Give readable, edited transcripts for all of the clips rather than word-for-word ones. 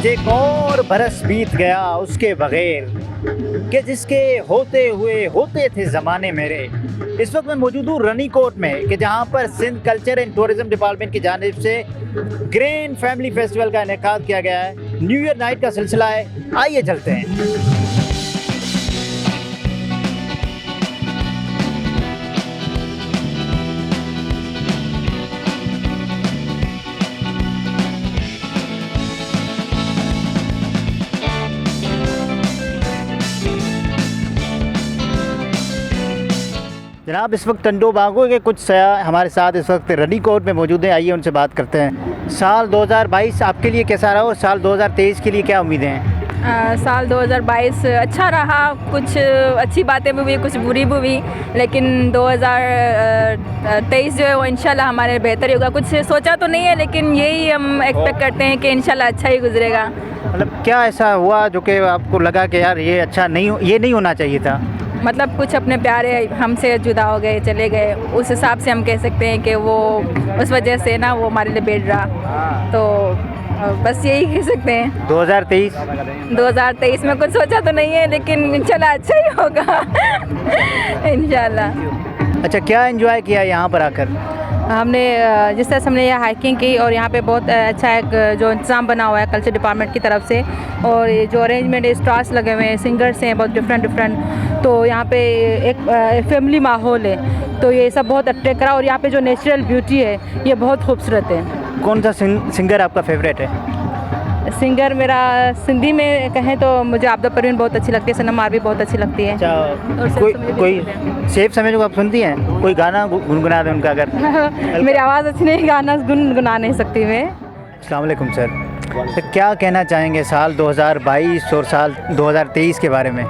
एक और बरस बीत गया उसके बगैर कि जिसके होते हुए होते थे ज़माने मेरे। इस वक्त मैं मौजूद हूँ रनीकोट में कि जहाँ पर Sindh culture and tourism department की जानिब से ग्रैंड फैमिली फेस्टिवल का इनेकाद किया गया है। न्यू ईयर नाइट का सिलसिला है, आइए चलते हैं। जनाब इस वक्त टंडो बागों के कुछ सयाह हमारे साथ इस वक्त रनीकोट में मौजूद हैं, आइए उनसे बात करते हैं। साल 2022 आपके लिए कैसा रहा और साल 2023 के लिए क्या उम्मीदें हैं? साल 2022 अच्छा रहा, कुछ अच्छी बातें भी हुई, कुछ बुरी भी हुई, लेकिन 2023 जो है वो इंशाल्लाह हमारे बेहतर ही होगा। कुछ सोचा तो नहीं है, लेकिन यही हम एक्सपेक्ट करते हैं कि इंशाल्लाह अच्छा ही गुजरेगा। मतलब क्या ऐसा हुआ जो कि आपको लगा कि यार ये अच्छा नहीं, ये नहीं होना चाहिए था? मतलब कुछ अपने प्यारे हमसे जुदा हो गए, चले गए, उस हिसाब से हम कह सकते हैं कि वो उस वजह से ना वो हमारे लिए बैठ रहा, तो बस यही कह सकते हैं। 2023 में कुछ सोचा तो नहीं है, लेकिन इंशाल्लाह अच्छा ही होगा इंशाल्लाह। अच्छा, क्या एंजॉय किया यहाँ पर आकर? हमने जिस तरह से हमने यहाँ हाइकिंग की और यहाँ पे बहुत अच्छा एक जो इंतज़ाम बना हुआ है कल्चर डिपार्टमेंट की तरफ से, और ये जो अरेंजमेंट स्टार्स लगे हुए हैं, सिंगर्स हैं बहुत डिफरेंट, तो यहाँ पे एक फैमिली माहौल है, तो ये सब बहुत अट्रैक्ट करा। और यहाँ पे जो नेचुरल ब्यूटी है ये बहुत खूबसूरत है। कौन सा सिंगर आपका फेवरेट है? सिंगर मेरा सिंधी में कहें तो मुझे आबदा परवीन बहुत अच्छी लगती है, सनम आरवी बहुत अच्छी लगती है। अच्छा, कोई सेफ समय जो आप सुनती हैं, कोई गाना गुनगुना दें उनका अगर? मेरी आवाज़ अच्छी नहीं, गाना गुनगुना नहीं सकती मैं। अस्सलाम वालेकुम सर, तो क्या कहना चाहेंगे साल 2022 और साल 2023 के बारे में?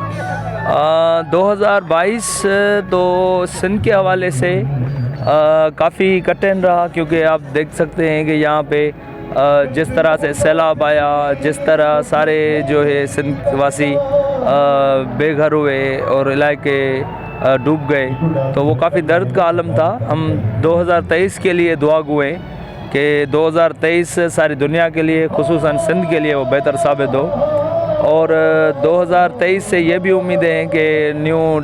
2022 तो सिंध के हवाले से काफ़ी कठिन रहा, क्योंकि आप देख सकते हैं कि यहाँ पे जिस तरह से सैलाब आया, जिस तरह सारे जो है सिंध वासी बेघर हुए और इलाके डूब गए, तो वो काफ़ी दर्द का आलम था। हम 2023 के लिए दुआ हुए कि 2023 सारी दुनिया के लिए, खुसूसन सिंध के लिए वो बेहतर साबित हो। और 2023 से ये भी उम्मीदें हैं कि न्यू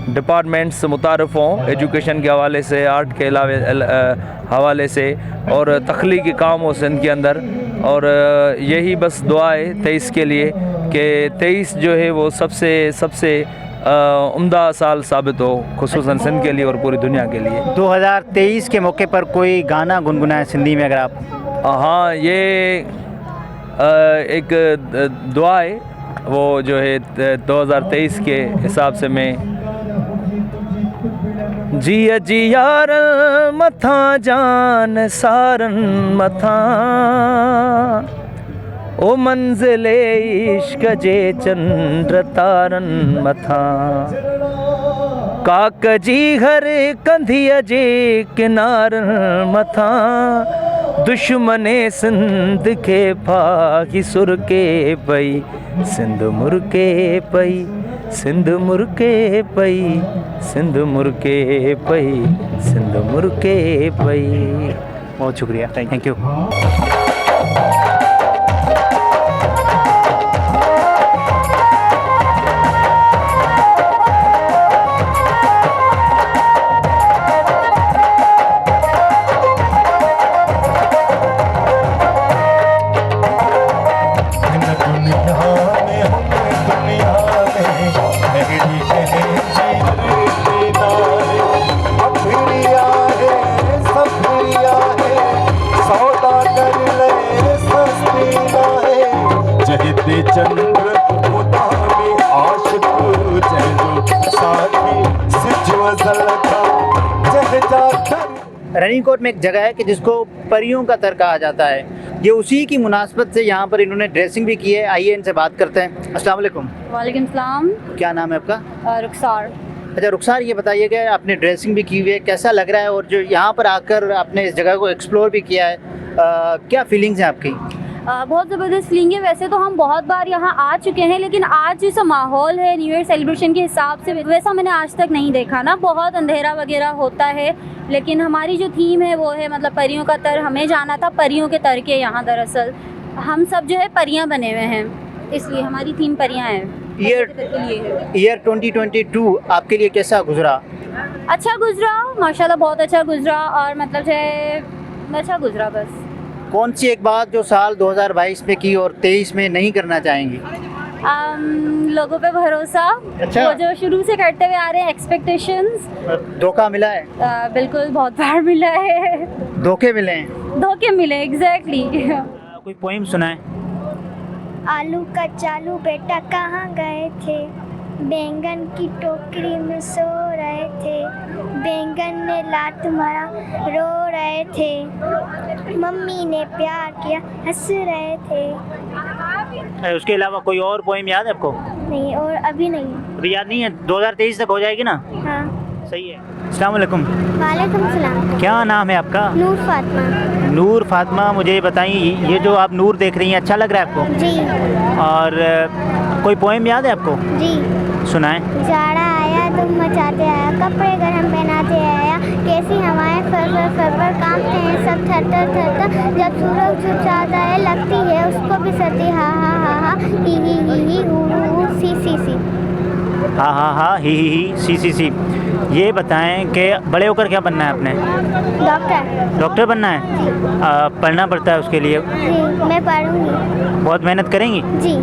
डिपार्टमेंट्स मुतारफ़ हों एजुकेशन के हवाले से, आर्ट के हवाले से, और तख्लीकी काम हो सिंध के अंदर। और यही बस दुआ है 23 के लिए कि 23 जो है वो सबसे उम्दा साल साबित हो, खुसूसन सिंध के लिए और पूरी दुनिया के लिए। 2023 के मौके पर कोई गाना गुनगुनाए सिंधी में अगर आप? हाँ, ये एक दुआ है, वो जो है 2023 के हिसाब से मैं जिया जी यार मथा जान सारन मथा, ओ मंजिले इश्क जे चंद्र तारन मथा, काक जी हर कंधिया जे किनारन मथा, दुश्मने सिंध के फाही सुर के पई, सिंध मुरके पई, सिंध मुरके पई, सिंध मुरके पई, सिंध मुरके पई। बहुत शुक्रिया, थैंक यू। रनीकोट में एक जगह है कि जिसको परियों का तर कहा जाता है, ये उसी की मुनासबत से यहाँ पर इन्होंने ड्रेसिंग भी की है। आइए इनसे बात करते हैं। अस्सलाम वालेकुम। वालेकुम सलाम। क्या नाम है आपका? रुखसार। अच्छा रुखसार, ये बताइएगा आपने ड्रेसिंग भी की हुई है, कैसा लग रहा है? और जो यहाँ पर आकर आपने इस जगह को एक्सप्लोर भी किया है, क्या फीलिंग्स हैं आपकी? बहुत ज़बरदस्त फीलिंग है। वैसे तो हम बहुत बार यहाँ आ चुके हैं, लेकिन आज जैसा माहौल है न्यू ईयर सेलिब्रेशन के हिसाब से वैसा मैंने आज तक नहीं देखा ना। बहुत अंधेरा वगैरह होता है, लेकिन हमारी जो थीम है वो है मतलब परियों का तर। हमें जाना था परियों के तर के यहाँ दरअसल, हम सब जो है परियां बने हुए हैं, इसलिए हमारी थीम परियां है। ईयर के लिए है। ईयर 2022 आपके लिए कैसा गुजरा? अच्छा गुजरा, माशाल्लाह बहुत अच्छा गुजरा, और मतलब जो है अच्छा गुजरा बस। कौन सी एक बात जो साल 2022 में की और 23 में नहीं करना चाहेंगी? लोगों पे भरोसा, अच्छा। वो जो शुरू से करते हुए आ रहे हैं, एक्सपेक्टेशंस। धोखा मिला है? बिल्कुल बहुत बार मिला है। धोखे मिले हैं? धोखे मिले, एग्जैक्टली। कोई पोइम सुनाए? आलू कचालू बेटा कहाँ गए थे, बैंगन की टोकरी में सो रहे थे, बैंगन ने लात मारा रो रहे थे, मम्मी ने प्यार किया हंस रहे थे। उसके अलावा कोई और पोइम याद है आपको? नहीं, और अभी नहीं। अभी याद नहीं है? 2023 तक हो जाएगी ना? हाँ। सही है। अस्सलाम वालेकुम। वालेकुम सलाम। क्या नाम है आपका? नूर फातिमा। नूर फातिमा, मुझे बताइए, ये जो आप नूर देख रही हैं अच्छा लग रहा है आपको? जी। और कोई पोइम याद है आपको? जी। सुनाएं। जाड़ा आया धूम मचाते आया, कपड़े गरम पहनाते आया, कैसी हवाएं फर कांपते हैं सब थर थर, जब सूरज छुप जाता है लगती है उसको भी सर्दी, हा हा हा हा ही हू सी। हाँ ही सी। ये बताएं कि बड़े होकर क्या बनना है आपने? डॉक्टर। डॉक्टर बनना है? पढ़ना पड़ता है उसके लिए? जी, मैं पढ़ूंगी। बहुत मेहनत करेंगी? जी।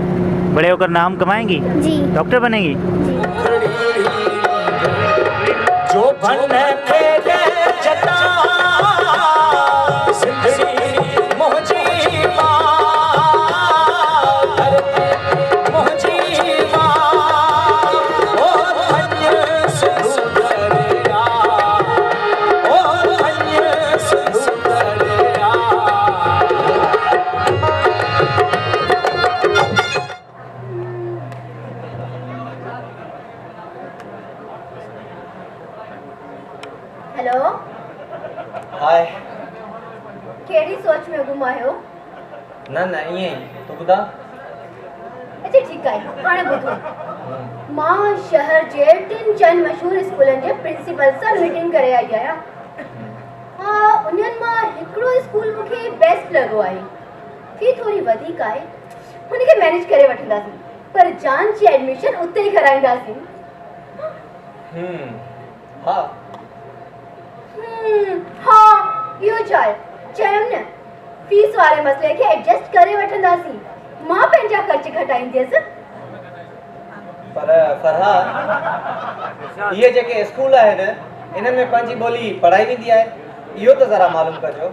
बड़े होकर नाम कमाएंगी? जी। डॉक्टर बनेंगी? जो बनने के जता जिंदगी मोहजी हेलो, हाय। केड़ी सोच में गुम आयो? न ईअं तूं ॿुधा। अच्छा ठीक है, हाणे ॿुधो। मां शहर जे 3 चंद मशहूर स्कूलनि जे प्रिंसिपल सां मीटिंग करे आई आहियां। उन्हनि मां हिकिड़ो स्कूल मूंखे बेस्ट लॻो आहे, फी थोरी वधीक आहे, हुनखे मैनेज करे वठंदासीं, पर जान जी एडमिशन उते ई कराईंदासीं। हा हाँ, इहो चयमि न, फीस वारे मसले खे एडजस्ट करे वठंदासीं, मां पंहिंजा ख़र्च घटाईंदसि। पर फरहाद, इहे जेके स्कूल आहिनि इन्हनि में पंहिंजी ॿोली पढ़ाई वेंदी आहे, इहो त ज़रा मालूम कजो।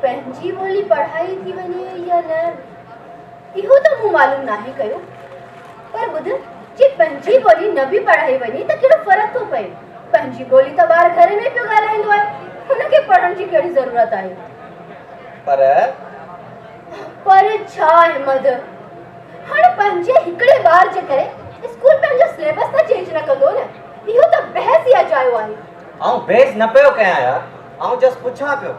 पंहिंजी ॿोली पढ़ाई थी वञे या न, इहो त मूं मालूम नाहे कयो, पर ॿुध, जे पंहिंजी ॿोली न बि पढ़ाई वञे त कहिड़ो फ़र्क़ु थो पए? पंहिंजी ॿोली त ॿार घर में पियो ॻाल्हाईंदो आहे, हुनखे पढ़ण जी कहिड़ी ज़रूरत आहे? पर छा अहमद, हाणे पंहिंजे हिकिड़े ॿार जे करे स्कूल पंहिंजो सिलेबस त चेंज न कंदो न, इहो त बहस ई अजायो आहे। आउं बहस न पियो कयां यार, आउं जस्ट पुछां पियो,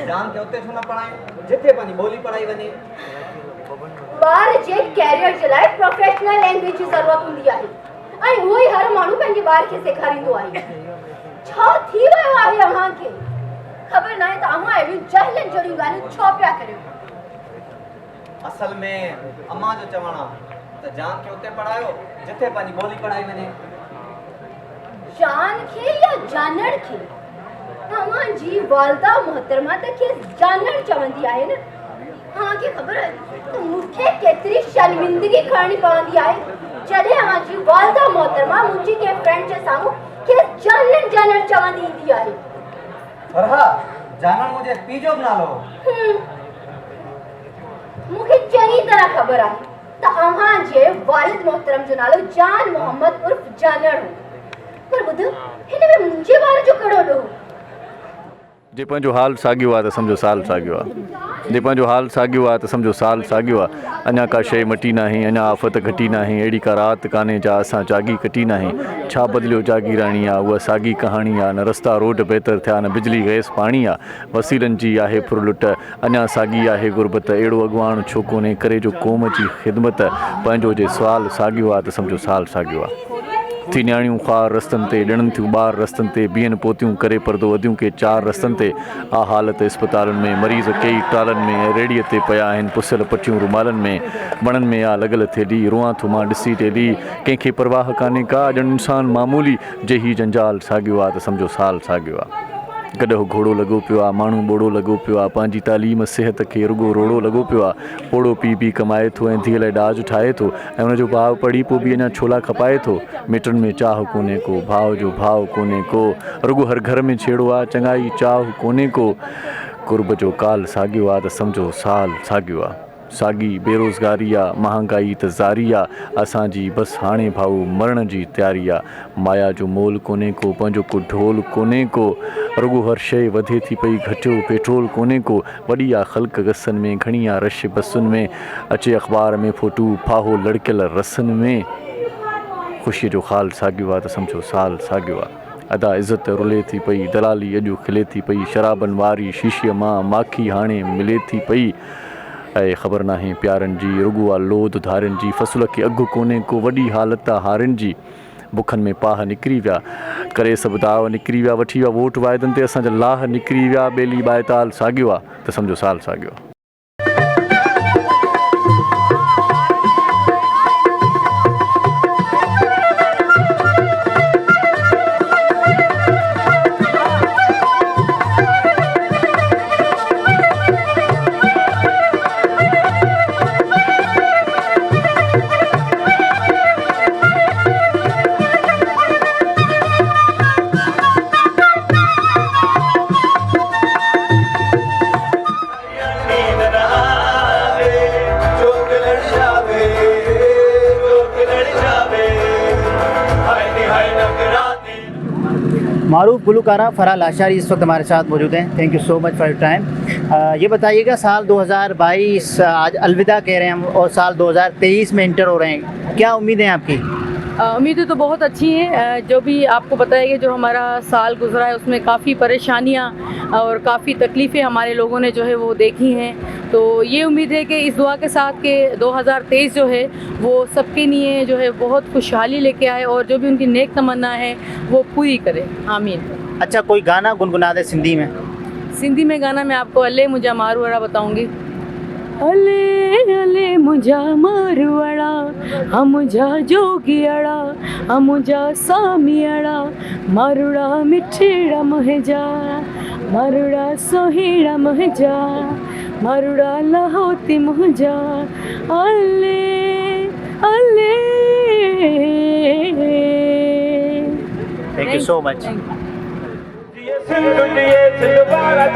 जान के उते छो न पढ़ायूं जिथे पंहिंजी ॿोली पढ़ाई वञे। ॿार जे कैरियर जे लाइ प्रोफेशनल लैंग्वेज जी ज़रूरत हूंदी आहे, ऐं उहो ई हर माण्हू पंहिंजे ॿार खे सेखारींदो आहे। छा थी वियो आहे अव्हांखे? ख़बर नाहे त अव्हां अहिड़ियूं जहिलनि जहिड़ियूं ॻाल्हियूं छो पिया करियो? असल में अम्मा जो चवणु आहे त जान खे उते पढ़ायो जिथे पंहिंजी ॿोली पढ़ाई वञे। जान खे या जानड़ खे? तव्हांजी वालदा मोहतरमा त खे जानड़ चवंदी आहे न। तव्हांखे ख़बर आहे त मूंखे केतिरी शर्मिंदगी खणणी पवंदी आहे जॾहिं तव्हांजी वालदा मोहतरमा मुंहिंजी कंहिं फ्रेंड जे साम्हूं खे जानड़ चवंदी ईंदी आहे। फरहाद, जानड़ मुंहिंजे पीउ जो बि नालो हो। मूंखे चङी तरह ख़बर आहे त अव्हांजे वालिद मोहतरम जो नालो जान मोहम्मद उर्फ जानड़ हो, पर ॿुध, हिन में मुंहिंजे ॿार जो कहिड़ो ॾोह? जे पंहिंजो हाल साॻियो आहे त सम्झो साल साॻियो आहे, जे पंहिंजो हाल साॻियो आहे त सम्झो साल साॻियो आहे। अञा का शइ मटी नाहे, अञा आफ़त घटी नाहे, अहिड़ी का राति कान्हे जा असां जागी कटी नाहे। छा बदिलियो जागी राणी आहे, उहा साॻी कहाणी आहे। न रस्ता रोड बहितर थिया, न बिजली गैस पाणी आहे, वसीलनि जी आहे फुरलुट, अञा साॻी आहे गुरबत। अहिड़ो अॻुवाण छो कोन्हे करे जो क़ौम जी ख़िदमत, पंहिंजो जे सुवाल साॻियो आहे त सम्झो साल साॻियो आहे। थी न्याणियूं ख़्वार रस्तनि ते ॾिणनि थियूं ॿार रस्तनि ते बीहनि पोतियूं करे परदो वधियूं के 4 रस्तनि ते आ हालत इस्पतालनि में मरीज़ कई ट्रालनि में रेड़ीअ ते पिया आहिनि पुसियल पटियूं रुमालनि में वणनि में आ लॻल थेली रोआं थो मां ॾिसी टेली कंहिंखे परवाह कान्हे का ॼण इंसानु मामूली जे ही जंजाल साॻियो आहे त सम्झो साल साॻियो आहे गॾो घोड़ो लॻो पियो आहे माण्हू ॿोड़ो लॻो पियो आहे पंहिंजी तालीम सिहत खे रुॻो रोड़ो लॻो पियो आहे पोड़ो पी पी कमाए थो ऐं धीअ लाइ ॾाज ठाहे थो ऐं हुनजो भाउ पढ़ी पोइ बि अञा छोला खपाए थो मिटनि में चाह कोन्हे को भाउ जो भाउ कोन्हे को रुॻो हर घर में छेड़ो आहे चङाई चाह कोन्हे को कुर्ब जो काल साॻियो आहे त सम्झो साल साॻियो आहे साॻी बेरोज़गारी आहे महांगाई त ज़ारी आहे असांजी बसि हाणे भाऊ मरण जी तयारी आहे माया जो मोल कोन्हे को पंहिंजो को ढोल कोन्हे को रुॻो हर शइ वधे थी पई घटियो पेट्रोल कोन्हे को वॾी आहे ख़ल्क़ गसनि में घणी आहे रश बसुनि में अचे अख़बार में फोटू फाहो लड़कियल रसनि में ख़ुशीअ जो ख़ाल साॻियो आहे त सम्झो साल साॻियो आहे अदा इज़त रुले थी पई दलाली अॼु खिले थी पई शराबनि वारी शीशीअ मां माखी हाणे मिले थी पई ऐं ख़बर नाहे प्यारनि जी रुॻो आहे लोध धारियुनि जी फ़सुल खे अघु कोन्हे को वॾी हालत आहे हारियुनि जी बुखनि में पाह निकिरी विया करे सभु दाव निकिरी विया वठी विया वोट वाइदनि ते असांजा लाह निकिरी विया ॿेली ॿाएताल साॻियो आहे त सम्झो साल साॻियो आहे मारूफ गुलकारा फरहान लाशारी इस वक्त हमारे साथ मौजूद हैं। Thank you so much for your time. ये बताइएगा साल 2022 आज अलविदा कह रहे हैं हम और साल 2023 में इंटर हो रहे हैं, क्या उम्मीदें हैं आपकी? उम्मीदें तो बहुत अच्छी हैं। जो भी आपको पता है कि जो हमारा साल गुजरा है उसमें काफ़ी परेशानियां और काफ़ी तकलीफ़ें हमारे लोगों ने जो है वो देखी हैं। तो ये उम्मीद है कि इस दुआ के साथ के 2023 जो है वो सबके लिए जो है बहुत खुशहाली लेके आए और जो भी उनकी नेक तमन्ना है वो पूरी करे, आमीन। अच्छा, कोई गाना गुनगुना दे सिंधी में। सिंधी में गाना मैं आपको अले मुझा मारवाड़ा बताऊंगी। अले अले मुझा मारवाड़ा मुझा जोगियाड़ा मुझा सामियाड़ा मारुड़ा मिठड़ा महजा मारुड़ा सोहिड़ा महजा मारुड़ा लहोती महजा अले अले। Thank you so much. Sindhu ji Sindhu Bharat